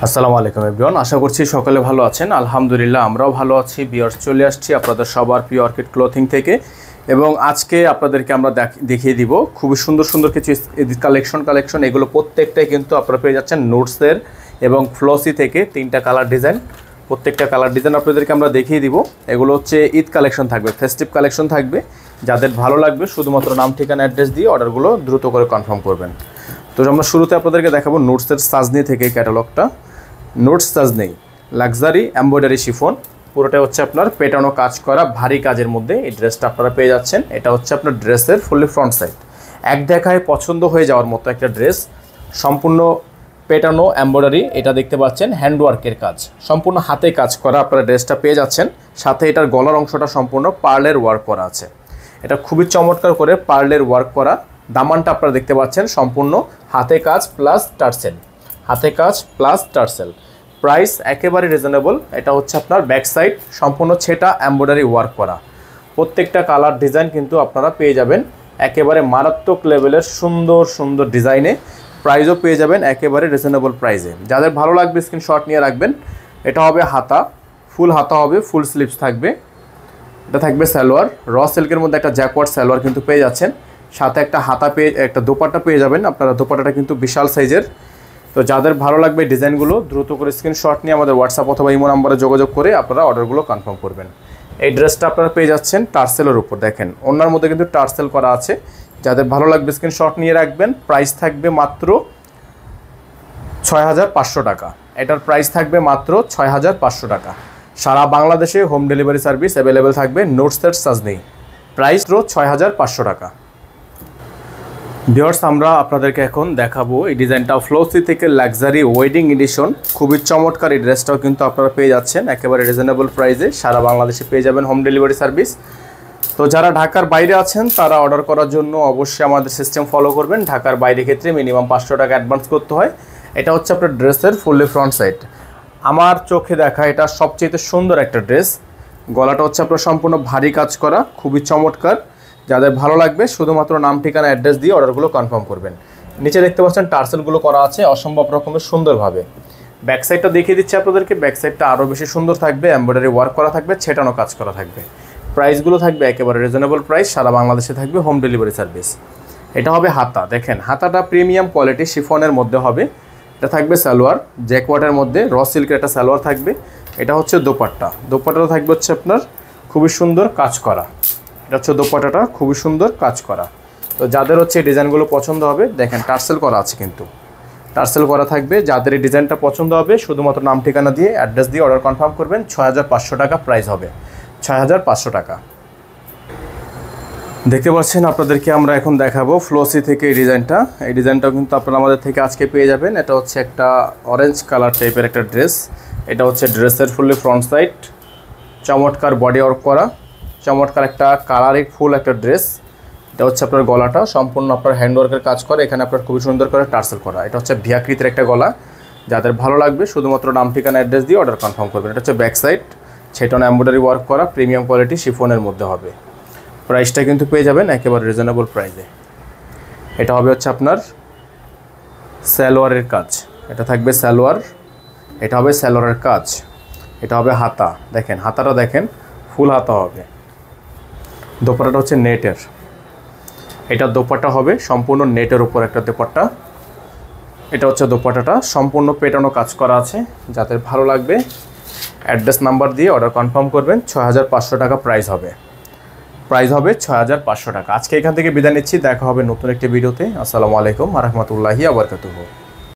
আসসালামু আলাইকুম এভরিওয়ান, আশা করছি সকলে ভালো আছেন। আলহামদুলিল্লাহ আমরাও ভালো আছি। ভিউয়ার্স, চলে আসছি আপনাদের সবার প্রিয় অর্কিড ক্লোথিং থেকে এবং আজকে আপনাদেরকে আমরা দেখিয়ে দিব খুবই সুন্দর সুন্দর কিছু কালেকশন। এগুলো প্রত্যেকটাই কিন্তু আপনারা পেয়ে যাচ্ছেন নোটসের এবং ফ্লসি থেকে। তিনটা কালার ডিজাইন, প্রত্যেকটা কালার ডিজাইন আপনাদেরকে আমরা দেখিয়ে দিব। এগুলো হচ্ছে ঈদ কালেকশন থাকবে, ফেস্টিভ কালেকশন থাকবে। যাদের ভালো লাগবে শুধুমাত্র নাম ঠিকানা অ্যাড্রেস দিয়ে অর্ডারগুলো দ্রুত করে কনফার্ম করবেন। তো আমরা শুরুতে আপনাদেরকে দেখাবো নোটসের সাজনি থেকে ক্যাটালগটা। নোটস সাজনি লাক্সারি এমব্রয়ডারি শিফন, পুরোটা হচ্ছে আপনার পেটানো কাজ করা ভারী কাজের মধ্যে এই ড্রেসটা আপনারা পেয়ে যাচ্ছেন। এটা হচ্ছে আপনার ড্রেসের ফুললি ফ্রন্ট সাইড, এক দেখায় পছন্দ হয়ে যাওয়ার মতো একটা ড্রেস। সম্পূর্ণ পেটানো এমব্রয়ডারি, এটা দেখতে পাচ্ছেন হ্যান্ডওয়ার্কের কাজ, সম্পূর্ণ হাতে কাজ করা আপনারা ড্রেসটা পেয়ে যাচ্ছেন। সাথে এটার গলার অংশটা সম্পূর্ণ পার্লের ওয়ার্ক করা আছে। এটা খুবই চমৎকার করে পার্লের ওয়ার্ক করা। দামানটা আপনারা দেখতে পাচ্ছেন সম্পূর্ণ হাতে কাজ প্লাস টার্সেল, হাতে কাজ প্লাস টার্সেল। প্রাইস একেবারে রিজনেবল। এটা হচ্ছে আপনার ব্যাক সাইড সম্পূর্ণ ছেটা এমব্রয়ডারি ওয়ার্ক করা। প্রত্যেকটা কালার ডিজাইন কিন্তু আপনারা পেয়ে যাবেন একেবারে মারাত্মক লেভেলের সুন্দর সুন্দর ডিজাইনে। প্রাইসও পেয়ে যাবেন একেবারে রিজনেবল প্রাইসে। যাদের ভালো লাগবে স্ক্রিনশট নিয়ে রাখবেন। এটা হবে হাতা, ফুল হাতা হবে, ফুল স্লিভস থাকবে। এটা থাকবে সালোয়ার, র সিল্কের মধ্যে একটা জ্যাকওয়ার্ড সালোয়ার কিন্তু পেয়ে যাচ্ছেন। সাথে একটা হাতা পেয়ে একটা দোপাট্টা পেয়ে যাবেন আপনারা। দোপাট্টাটা কিন্তু বিশাল সাইজের। তো যাদের ভালো লাগবে এই ডিজাইনগুলো দ্রুত করে স্ক্রিনশট নিয়ে আমাদের হোয়াটসঅ্যাপ অথবা ইমো নাম্বারে যোগাযোগ করে আপনারা অর্ডারগুলো কনফার্ম করবেন। এই ড্রেসটা আপনারা পেয়ে যাচ্ছেন টার্সেলের উপর, দেখেন ওনার মধ্যে কিন্তু টার্সেল করা আছে। যাদের ভালো লাগবে স্ক্রিনশট নিয়ে রাখবেন। প্রাইস থাকবে মাত্র ৬৫০০ টাকা। এটার প্রাইস থাকবে মাত্র ৬৫০০ টাকা। সারা বাংলাদেশে হোম ডেলিভারি সার্ভিস অ্যাভেলেবেল থাকবে। নোটসের সাজনি, প্রাইস ৬৫০০ টাকা। ভিউয়ার্স, আমরা আপনাদেরকে এখন দেখাবো এই ডিজাইনটা ফ্লোসি থেকে লাক্সারি ওয়েডিং এডিশন। খুবই চমৎকার এই ড্রেসটাও কিন্তু আপনারা পেয়ে যাচ্ছেন একেবারে রিজনেবল প্রাইসে। সারা বাংলাদেশে পেয়ে যাবেন হোম ডেলিভারি সার্ভিস। তো যারা ঢাকার বাইরে আছেন তারা অর্ডার করার জন্য অবশ্যই আমাদের সিস্টেম ফলো করবেন। ঢাকার বাইরে ক্ষেত্রে মিনিমাম ৫০০ টাকা অ্যাডভান্স করতে হয়। এটা হচ্ছে আপনার ড্রেসের ফুললি ফ্রন্ট সাইড। আমার চোখে দেখা এটা সবচেয়ে সুন্দর একটা ড্রেস। গলাটা হচ্ছে আপনার সম্পূর্ণ ভারী কাজ করা, খুবই চমৎকার। যাদের ভালো লাগবে শুধুমাত্র নাম ঠিকানা অ্যাড্রেস দিয়ে অর্ডারগুলো কনফার্ম করবেন। নিচে দেখতে পাচ্ছেন টার্সেলগুলো করা আছে অসম্ভব রকমের সুন্দরভাবে। ব্যাক সাইডটা দেখিয়ে দিচ্ছি আপনাদেরকে। ব্যাক সাইডটা আরও বেশি সুন্দর থাকবে, এমব্রয়ডারি ওয়ার্ক করা থাকবে, ছেটানো কাজ করা থাকবে। প্রাইসগুলো থাকবে একেবারে রিজনেবল প্রাইস। সারা বাংলাদেশে থাকবে হোম ডেলিভারি সার্ভিস। এটা হবে হাতা, দেখেন হাতাটা প্রিমিয়াম কোয়ালিটি শিফনের মধ্যে হবে। এটা থাকবে সালোয়ার, জ্যাকওয়াটের মধ্যে র সিল্কের একটা সালোয়ার থাকবে। এটা হচ্ছে দোপাট্টা, দোপাট্টাটা থাকবে হচ্ছে আপনার খুবই সুন্দর কাজ করা। এটা হচ্ছে দোপাট্টাটা খুবই সুন্দর কাজ করা। তো যাদের হচ্ছে এই ডিজাইনগুলো পছন্দ হবে, দেখেন টার্সেল করা আছে কিন্তু, টার্সেল করা থাকবে। যাদের এই ডিজাইনটা পছন্দ হবে শুধুমাত্র নাম ঠিকানা দিয়ে অ্যাড্রেস দিয়ে অর্ডার কনফার্ম করবেন। ৬৫০০ টাকা প্রাইস হবে, ৬৫০০ টাকা। দেখতে পাচ্ছেন আপনাদেরকে আমরা এখন দেখাবো ফ্লোসি থেকে এই ডিজাইনটা। এই ডিজাইনটাও কিন্তু আপনারা আমাদের থেকে আজকে পেয়ে যাবেন। এটা হচ্ছে একটা অরেঞ্জ কালার টাইপের একটা ড্রেস। এটা হচ্ছে ড্রেসের ফুললি ফ্রন্ট সাইড, চমৎকার বডি ওয়ার্ক করা, চমৎকার একটা কালারিং ফুল একটা ড্রেস। এটা হচ্ছে আপনার গলাটা সম্পূর্ণ আপনার হ্যান্ডওয়ার্কের কাজ করে। এখানে আপনার খুবই সুন্দর করে টার্সেল করা। এটা হচ্ছে ভিয়াকৃতির একটা গলা। যাদের ভালো লাগবে শুধুমাত্র নাম ঠিকানা অ্যাড্রেস দিয়ে অর্ডার কনফার্ম করবেন। এটা হচ্ছে ব্যাক সাইড, ছেটানো এমব্রয়ডারি ওয়ার্ক করা, প্রিমিয়াম কোয়ালিটি শিফনের মধ্যে হবে। প্রাইসটা কিন্তু পেয়ে যাবেন একেবারে রিজনেবল প্রাইসে। এটা হবে হচ্ছে আপনার সালোয়ারের কাজ। এটা থাকবে সালোয়ার, এটা হবে সালোয়ারের কাজ। এটা হবে হাতা, দেখেন হাতাটা দেখেন ফুল হাতা হবে। দোপাট্টাটা হচ্ছে নেটের, এটা দোপাট্টা হবে সম্পূর্ণ নেটের উপর একটা দোপাট্টা। এটা হচ্ছে দোপাট্টাটা সম্পূর্ণ পেটানো কাজ করা আছে। যাদের ভালো লাগবে অ্যাড্রেস নাম্বার দিয়ে অর্ডার কনফার্ম করবেন। ৬৫০০ টাকা প্রাইস হবে, প্রাইস হবে ৬৫০০ টাকা। আজকে এখান থেকে বিদায় নিচ্ছি, দেখা হবে নতুন একটি ভিডিওতে। আসসালামু আলাইকুম ওয়া রাহমাতুল্লাহি ওয়া বারাকাতুহু।